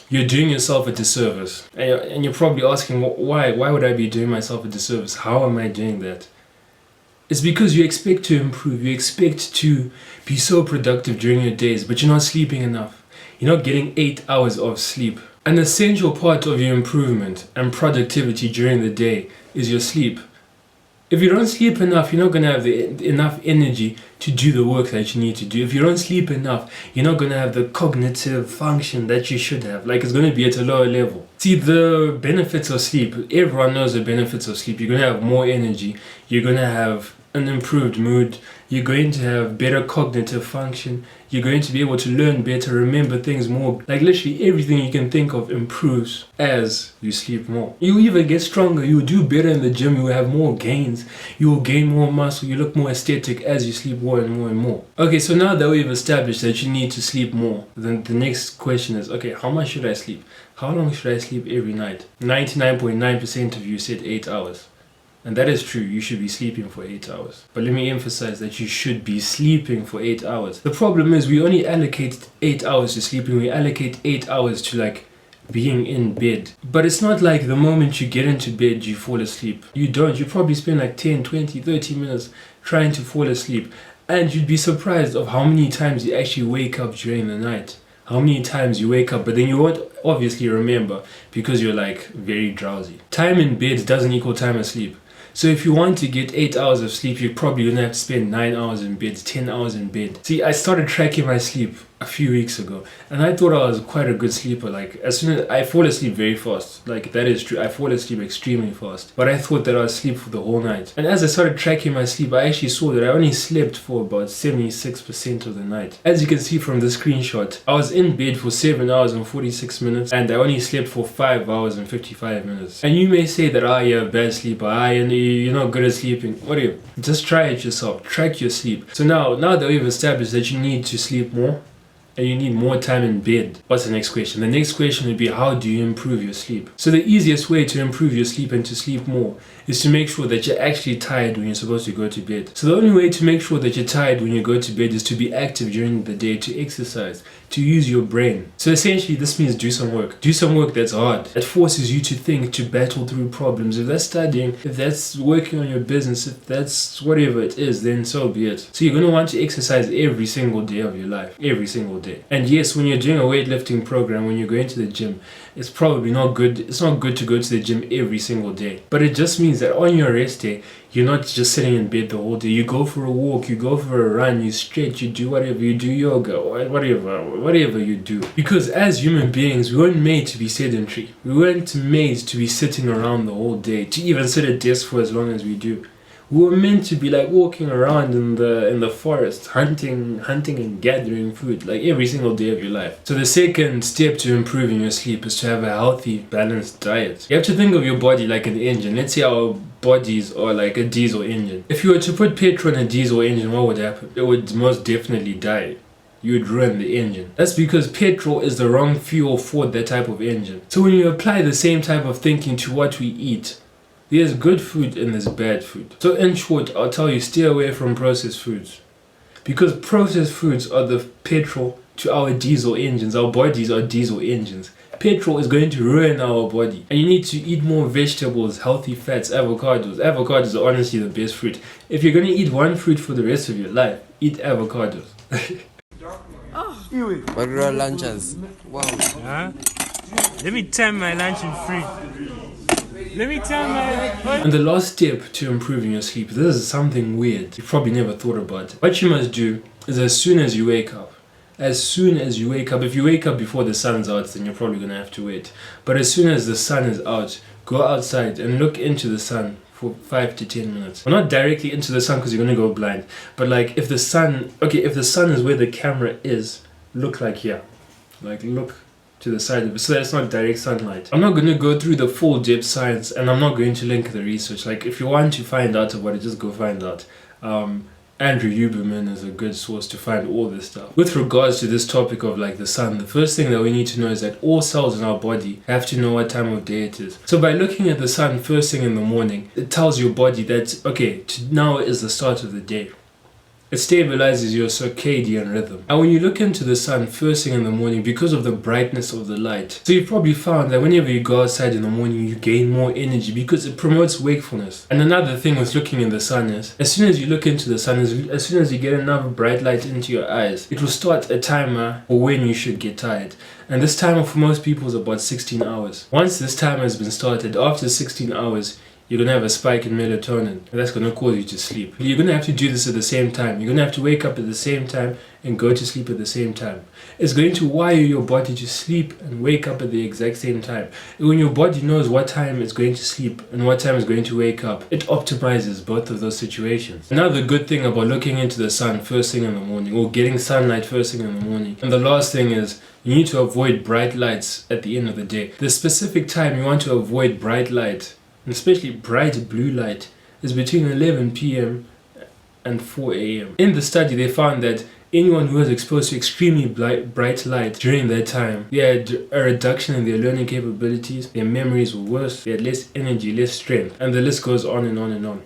you're doing yourself a disservice. And you're probably asking, why? Why would I be doing myself a disservice? How am I doing that? It's because you expect to improve. You expect to be so productive during your days, but you're not sleeping enough. You're not getting 8 hours of sleep. An essential part of your improvement and productivity during the day is your sleep. If you don't sleep enough, you're not going to have enough energy to do the work that you need to do. If you don't sleep enough, you're not going to have the cognitive function that you should have. Like, it's going to be at a lower level. See, the benefits of sleep, everyone knows the benefits of sleep. You're going to have more energy. You're going to have an improved mood. You're going to have better cognitive function. You're going to be able to learn better, remember things more. Like, literally everything you can think of improves as you sleep more. You even get stronger. You'll do better in the gym. You will have more gains. You will gain more muscle. You look more aesthetic as you sleep more and more and more. Okay, so now that we've established that you need to sleep more, then the next question is, okay, how much should I sleep? How long should I sleep every night? 99.9% of you said 8 hours. And that is true, you should be sleeping for 8 hours. But let me emphasize that you should be sleeping for 8 hours. The problem is we only allocate 8 hours to sleeping. We allocate 8 hours to like being in bed. But it's not like the moment you get into bed, you fall asleep. You don't. You probably spend like 10, 20, 30 minutes trying to fall asleep. And you'd be surprised of how many times you actually wake up during the night. How many times you wake up, but then you won't obviously remember because you're like very drowsy. Time in bed doesn't equal time asleep. So if you want to get 8 hours of sleep, you're probably going to have to spend 9 hours in bed, 10 hours in bed. See, I started tracking my sleep a few weeks ago, and I thought I was quite a good sleeper. Like, as soon as I fall asleep very fast, like that is true, I fall asleep extremely fast. But I thought that I would sleep for the whole night. And as I started tracking my sleep, I actually saw that I only slept for about 76% of the night. As you can see from the screenshot, I was in bed for 7 hours and 46 minutes, and I only slept for 5 hours and 55 minutes. And you may say that, you're a bad sleeper, you're not good at sleeping. Whatever. Just try it yourself. Track your sleep. So now that we've established that you need to sleep more, and you need more time in bed. What's the next question? The next question would be, how do you improve your sleep? So the easiest way to improve your sleep and to sleep more is to make sure that you're actually tired when you're supposed to go to bed. So the only way to make sure that you're tired when you go to bed is to be active during the day, to exercise, to use your brain. So essentially this means do some work. Do some work that's hard. That forces you to think, to battle through problems. If that's studying, if that's working on your business, if that's whatever it is, then so be it. So you're going to want to exercise every single day of your life. Every single day. And yes, when you're doing a weightlifting program, when you're going to the gym, it's probably not good. It's not good to go to the gym every single day. But it just means that on your rest day, you're not just sitting in bed the whole day. You go for a walk, you go for a run, you stretch, you do whatever, you do yoga, or whatever you do. Because as human beings, we weren't made to be sedentary. We weren't made to be sitting around the whole day, to even sit at desk for as long as we do. We were meant to be like walking around in the forest, hunting and gathering food, like every single day of your life. So the second step to improving your sleep is to have a healthy, balanced diet. You have to think of your body like an engine. Let's say our bodies are like a diesel engine. If you were to put petrol in a diesel engine, what would happen? It would most definitely die. You would ruin the engine. That's because petrol is the wrong fuel for that type of engine. So when you apply the same type of thinking to what we eat, there's good food and there's bad food. So in short, I'll tell you, stay away from processed foods. Because processed foods are the petrol to our diesel engines. Our bodies are diesel engines. Petrol is going to ruin our body. And you need to eat more vegetables, healthy fats, avocados. Avocados are honestly the best fruit. If you're going to eat one fruit for the rest of your life, eat avocados. What are our lunches? Wow. Huh? Let me time my lunch in free. Let me tell my... And the last step to improving your sleep, this is something weird you probably never thought about. What you must do is as soon as you wake up, if you wake up before the sun's out, then you're probably going to have to wait. But as soon as the sun is out, go outside and look into the sun for 5 to 10 minutes. Well, not directly into the sun because you're going to go blind. But like if the sun is where the camera is, look like here. Like look to the side of it, so that's not direct sunlight. I'm not going to go through the full depth science, and I'm not going to link the research. Like if you want to find out about it, just go find out. Andrew Huberman is a good source to find all this stuff. With regards to this topic of like the sun, the first thing that we need to know is that all cells in our body have to know what time of day it is. So by looking at the sun first thing in the morning, it tells your body that, okay, now is the start of the day. It stabilizes your circadian rhythm. And when you look into the sun first thing in the morning, because of the brightness of the light, so you've probably found that whenever you go outside in the morning, you gain more energy because it promotes wakefulness. And another thing with looking in the sun is, as soon as you look into the sun, as soon as you get enough bright light into your eyes, it will start a timer for when you should get tired. And this timer for most people is about 16 hours. Once this timer has been started, after 16 hours, you're going to have a spike in melatonin, and that's going to cause you to sleep. You're going to have to do this at the same time. You're going to have to wake up at the same time and go to sleep at the same time. It's going to wire your body to sleep and wake up at the exact same time. And when your body knows what time it's going to sleep and what time it's going to wake up, it optimizes both of those situations. Another good thing about looking into the sun first thing in the morning, or getting sunlight first thing in the morning, and the last thing is, you need to avoid bright lights at the end of the day. The specific time you want to avoid bright light, especially bright blue light, is between 11 p.m. and 4 a.m. In the study, they found that anyone who was exposed to extremely bright light during that time, they had a reduction in their learning capabilities, their memories were worse, they had less energy, less strength, and the list goes on and on and on.